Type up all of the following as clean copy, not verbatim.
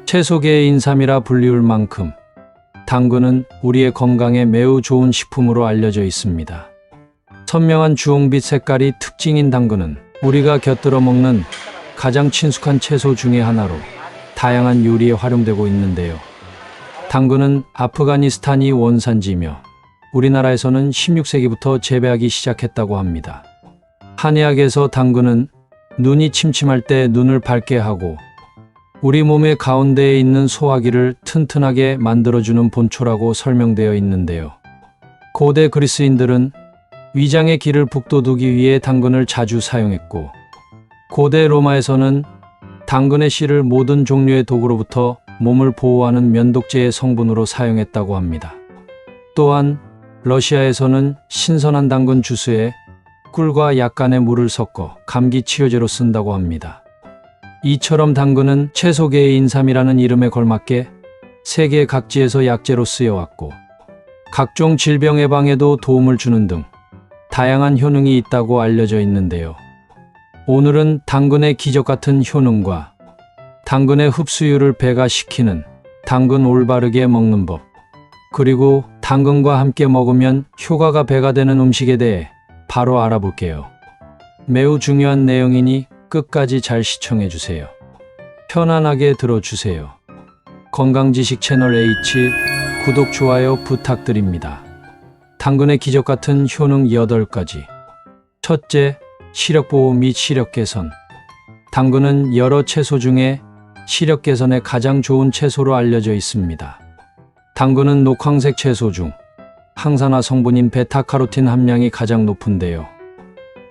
채소계의 인삼이라 불리울 만큼 당근은 우리의 건강에 매우 좋은 식품으로 알려져 있습니다. 선명한 주홍빛 색깔이 특징인 당근은 우리가 곁들여 먹는 가장 친숙한 채소 중의 하나로 다양한 요리에 활용되고 있는데요. 당근은 아프가니스탄이 원산지이며 우리나라에서는 16세기부터 재배하기 시작했다고 합니다. 한의학에서 당근은 눈이 침침할 때 눈을 밝게 하고 우리 몸의 가운데에 있는 소화기를 튼튼하게 만들어주는 본초라고 설명되어 있는데요. 고대 그리스인들은 위장의 기를 북돋우기 위해 당근을 자주 사용했고, 고대 로마에서는 당근의 씨를 모든 종류의 독으로부터 몸을 보호하는 면독제의 성분으로 사용했다고 합니다. 또한 러시아에서는 신선한 당근 주스에 꿀과 약간의 물을 섞어 감기 치료제로 쓴다고 합니다. 이처럼 당근은 채소계의 인삼이라는 이름에 걸맞게 세계 각지에서 약재로 쓰여왔고, 각종 질병 예방에도 도움을 주는 등 다양한 효능이 있다고 알려져 있는데요. 오늘은 당근의 기적 같은 효능과 당근의 흡수율을 배가시키는 당근 올바르게 먹는 법, 그리고 당근과 함께 먹으면 효과가 배가 되는 음식에 대해 바로 알아볼게요. 매우 중요한 내용이니 끝까지 잘 시청해 주세요. 편안하게 들어주세요. 건강지식 채널 H 구독, 좋아요 부탁드립니다. 당근의 기적 같은 효능 8가지. 첫째, 시력 보호 및 시력 개선. 당근은 여러 채소 중에 시력 개선에 가장 좋은 채소로 알려져 있습니다. 당근은 녹황색 채소 중 항산화 성분인 베타카로틴 함량이 가장 높은데요.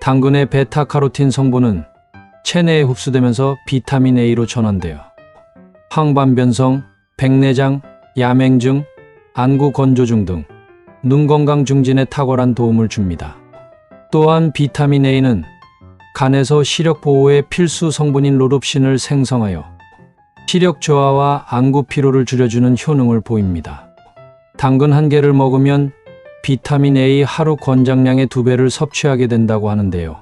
당근의 베타카로틴 성분은 체내에 흡수되면서 비타민 A로 전환되어 황반변성, 백내장, 야맹증, 안구 건조증 등 눈 건강 증진에 탁월한 도움을 줍니다. 또한 비타민 A는 간에서 시력 보호에 필수 성분인 로롭신을 생성하여 시력 저하와 안구 피로를 줄여주는 효능을 보입니다. 당근 한 개를 먹으면 비타민 A 하루 권장량의 2배를 섭취하게 된다고 하는데요.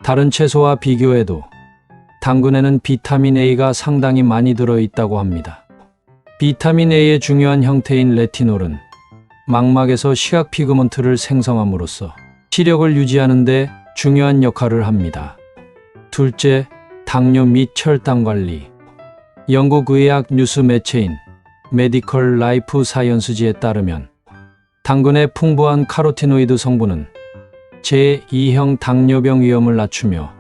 다른 채소와 비교해도 당근에는 비타민 A가 상당히 많이 들어있다고 합니다. 비타민 A의 중요한 형태인 레티놀은 망막에서 시각 피그먼트를 생성함으로써 시력을 유지하는 데 중요한 역할을 합니다. 둘째, 당뇨 및 혈당 관리. 영국 의학 뉴스 매체인 메디컬 라이프 사이언스지에 따르면 당근의 풍부한 카로티노이드 성분은 제2형 당뇨병 위험을 낮추며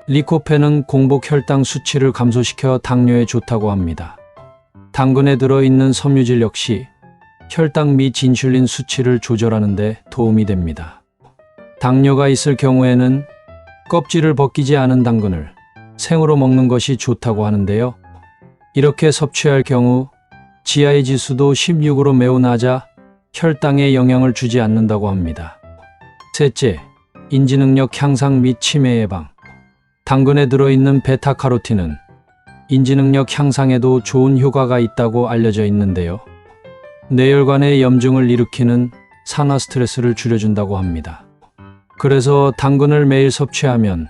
리코펜은 공복 혈당 수치를 감소시켜 당뇨에 좋다고 합니다. 당근에 들어있는 섬유질 역시 혈당 및 인슐린 수치를 조절하는 데 도움이 됩니다. 당뇨가 있을 경우에는 껍질을 벗기지 않은 당근을 생으로 먹는 것이 좋다고 하는데요. 이렇게 섭취할 경우 GI 지수도 16으로 매우 낮아 혈당에 영향을 주지 않는다고 합니다. 셋째, 인지능력 향상 및 치매 예방. 당근에 들어있는 베타카로틴은 인지능력 향상에도 좋은 효과가 있다고 알려져 있는데요. 뇌혈관의 염증을 일으키는 산화 스트레스를 줄여준다고 합니다. 그래서 당근을 매일 섭취하면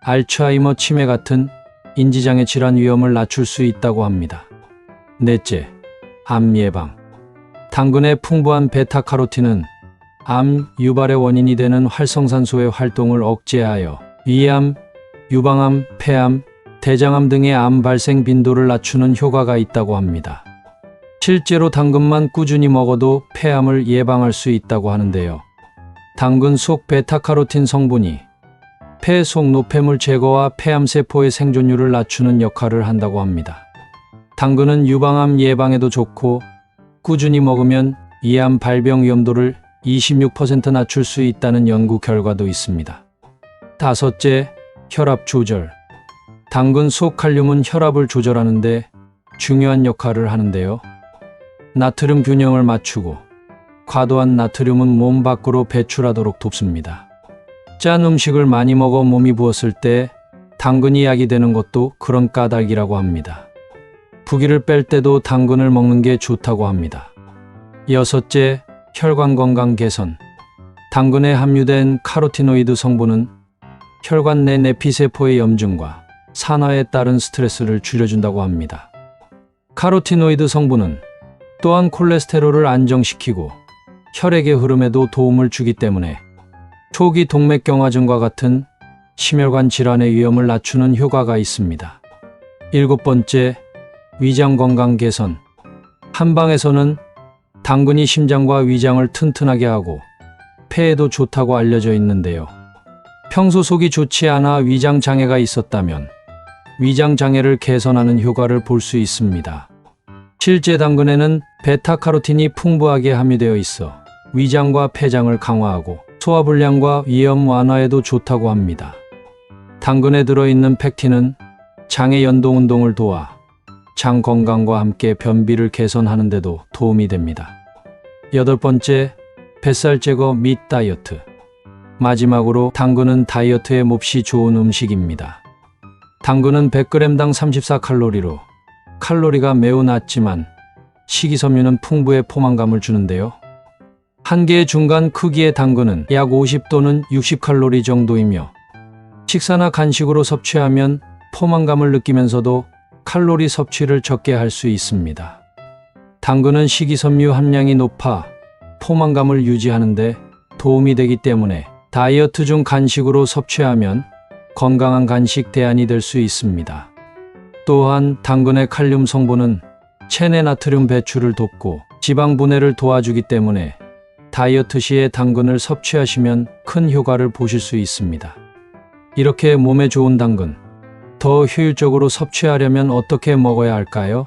알츠하이머, 치매 같은 인지장애 질환 위험을 낮출 수 있다고 합니다. 넷째, 암 예방. 당근의 풍부한 베타카로틴은 암 유발의 원인이 되는 활성산소의 활동을 억제하여 위암, 유방암, 폐암, 대장암 등의 암 발생 빈도를 낮추는 효과가 있다고 합니다. 실제로 당근만 꾸준히 먹어도 폐암을 예방할 수 있다고 하는데요. 당근 속 베타카로틴 성분이 폐 속 노폐물 제거와 폐암세포의 생존율을 낮추는 역할을 한다고 합니다. 당근은 유방암 예방에도 좋고 꾸준히 먹으면 이암 발병 위험도를 26% 낮출 수 있다는 연구 결과도 있습니다. 다섯째, 혈압 조절. 당근 속 칼륨은 혈압을 조절하는 데 중요한 역할을 하는데요. 나트륨 균형을 맞추고 과도한 나트륨은 몸 밖으로 배출하도록 돕습니다. 짠 음식을 많이 먹어 몸이 부었을 때 당근이 약이 되는 것도 그런 까닭이라고 합니다. 부기를 뺄 때도 당근을 먹는 게 좋다고 합니다. 여섯째, 혈관 건강 개선. 당근에 함유된 카로티노이드 성분은 혈관 내 내피세포의 염증과 산화에 따른 스트레스를 줄여준다고 합니다. 카로티노이드 성분은 또한 콜레스테롤을 안정시키고 혈액의 흐름에도 도움을 주기 때문에 초기 동맥경화증과 같은 심혈관 질환의 위험을 낮추는 효과가 있습니다. 7번째, 위장 건강 개선. 한방에서는 당근이 심장과 위장을 튼튼하게 하고 폐에도 좋다고 알려져 있는데요. 평소 속이 좋지 않아 위장 장애가 있었다면 위장 장애를 개선하는 효과를 볼 수 있습니다. 실제 당근에는 베타카로틴이 풍부하게 함유되어 있어 위장과 폐장을 강화하고 소화불량과 위염 완화에도 좋다고 합니다. 당근에 들어있는 펙틴은 장의 연동 운동을 도와 장 건강과 함께 변비를 개선하는 데도 도움이 됩니다. 8번째, 뱃살 제거 및 다이어트. 마지막으로 당근은 다이어트에 몹시 좋은 음식입니다. 당근은 100g당 34칼로리로 칼로리가 매우 낮지만 식이섬유는 풍부의 포만감을 주는데요. 한 개의 중간 크기의 당근은 약 50 또는 60칼로리 정도이며 식사나 간식으로 섭취하면 포만감을 느끼면서도 칼로리 섭취를 적게 할 수 있습니다. 당근은 식이섬유 함량이 높아 포만감을 유지하는 데 도움이 되기 때문에 다이어트 중 간식으로 섭취하면 건강한 간식 대안이 될 수 있습니다. 또한 당근의 칼륨 성분은 체내 나트륨 배출을 돕고 지방 분해를 도와주기 때문에 다이어트 시에 당근을 섭취하시면 큰 효과를 보실 수 있습니다. 이렇게 몸에 좋은 당근, 더 효율적으로 섭취하려면 어떻게 먹어야 할까요?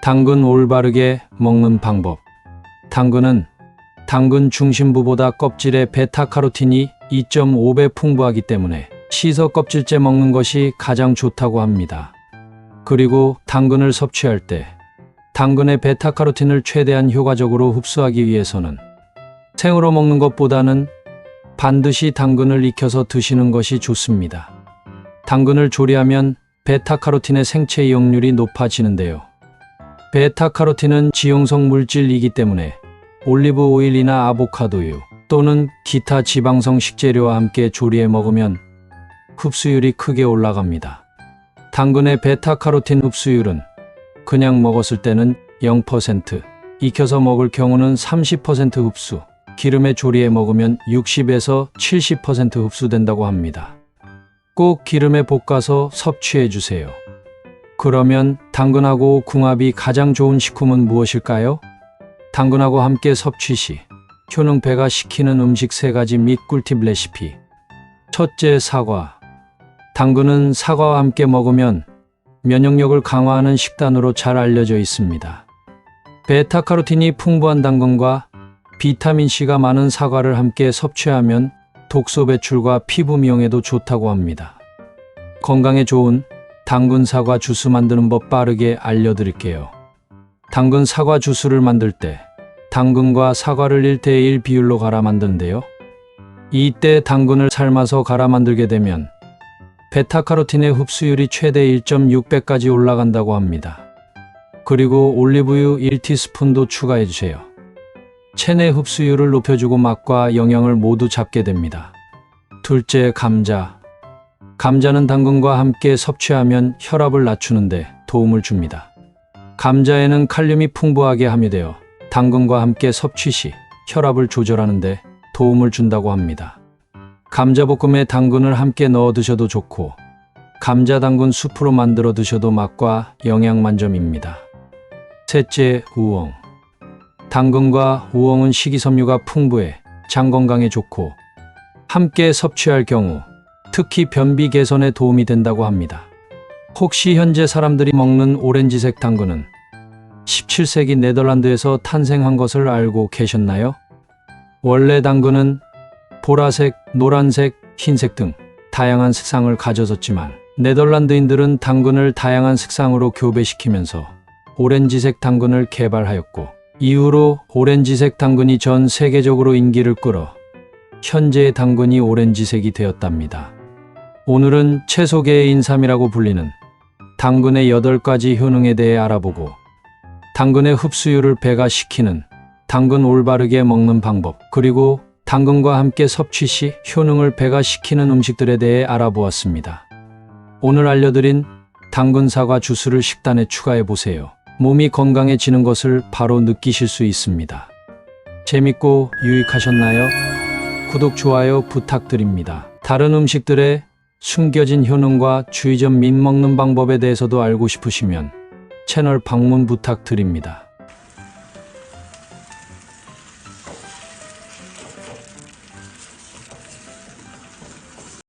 당근 올바르게 먹는 방법. 당근은 당근 중심부보다 껍질에 베타카로틴이 2.5배 풍부하기 때문에 씻어 껍질째 먹는 것이 가장 좋다고 합니다. 그리고 당근을 섭취할 때 당근의 베타카로틴을 최대한 효과적으로 흡수하기 위해서는 생으로 먹는 것보다는 반드시 당근을 익혀서 드시는 것이 좋습니다. 당근을 조리하면 베타카로틴의 생체 이용률이 높아지는데요. 베타카로틴은 지용성 물질이기 때문에 올리브 오일이나 아보카도유 또는 기타 지방성 식재료와 함께 조리해 먹으면 흡수율이 크게 올라갑니다. 당근의 베타카로틴 흡수율은 그냥 먹었을 때는 0%, 익혀서 먹을 경우는 30% 흡수, 기름에 조리해 먹으면 60에서 70% 흡수된다고 합니다. 꼭 기름에 볶아서 섭취해 주세요. 그러면 당근하고 궁합이 가장 좋은 식품은 무엇일까요? 당근하고 함께 섭취 시 효능 배가시키는 음식 3가지 및 꿀팁 레시피. 첫째, 사과. 당근은 사과와 함께 먹으면 면역력을 강화하는 식단으로 잘 알려져 있습니다. 베타카로틴이 풍부한 당근과 비타민C가 많은 사과를 함께 섭취하면 독소 배출과 피부 미용에도 좋다고 합니다. 건강에 좋은 당근 사과 주스 만드는 법 빠르게 알려드릴게요. 당근 사과 주스를 만들 때 당근과 사과를 1:1 비율로 갈아 만드는데요. 이때 당근을 삶아서 갈아 만들게 되면 베타카로틴의 흡수율이 최대 1.6배까지 올라간다고 합니다. 그리고 올리브유 1티스푼도 추가해 주세요. 체내 흡수율을 높여주고 맛과 영양을 모두 잡게 됩니다. 둘째, 감자. 감자는 당근과 함께 섭취하면 혈압을 낮추는데 도움을 줍니다. 감자에는 칼륨이 풍부하게 함유되어 당근과 함께 섭취 시 혈압을 조절하는데 도움을 준다고 합니다. 감자볶음에 당근을 함께 넣어 드셔도 좋고 감자 당근 수프로 만들어 드셔도 맛과 영양 만점입니다. 셋째, 우엉. 당근과 우엉은 식이섬유가 풍부해 장 건강에 좋고 함께 섭취할 경우 특히 변비 개선에 도움이 된다고 합니다. 혹시 현재 사람들이 먹는 오렌지색 당근은 17세기 네덜란드에서 탄생한 것을 알고 계셨나요? 원래 당근은 보라색, 노란색, 흰색 등 다양한 색상을 가졌었지만 네덜란드인들은 당근을 다양한 색상으로 교배시키면서 오렌지색 당근을 개발하였고 이후로 오렌지색 당근이 전 세계적으로 인기를 끌어 현재의 당근이 오렌지색이 되었답니다. 오늘은 채소계의 인삼이라고 불리는 당근의 8가지 효능에 대해 알아보고 당근의 흡수율을 배가시키는 당근 올바르게 먹는 방법, 그리고 당근과 함께 섭취 시 효능을 배가시키는 음식들에 대해 알아보았습니다. 오늘 알려드린 당근 사과 주스를 식단에 추가해 보세요. 몸이 건강해지는 것을 바로 느끼실 수 있습니다. 재밌고 유익하셨나요? 구독, 좋아요 부탁드립니다. 다른 음식들의 숨겨진 효능과 주의점 및 먹는 방법에 대해서도 알고 싶으시면 채널 방문 부탁드립니다.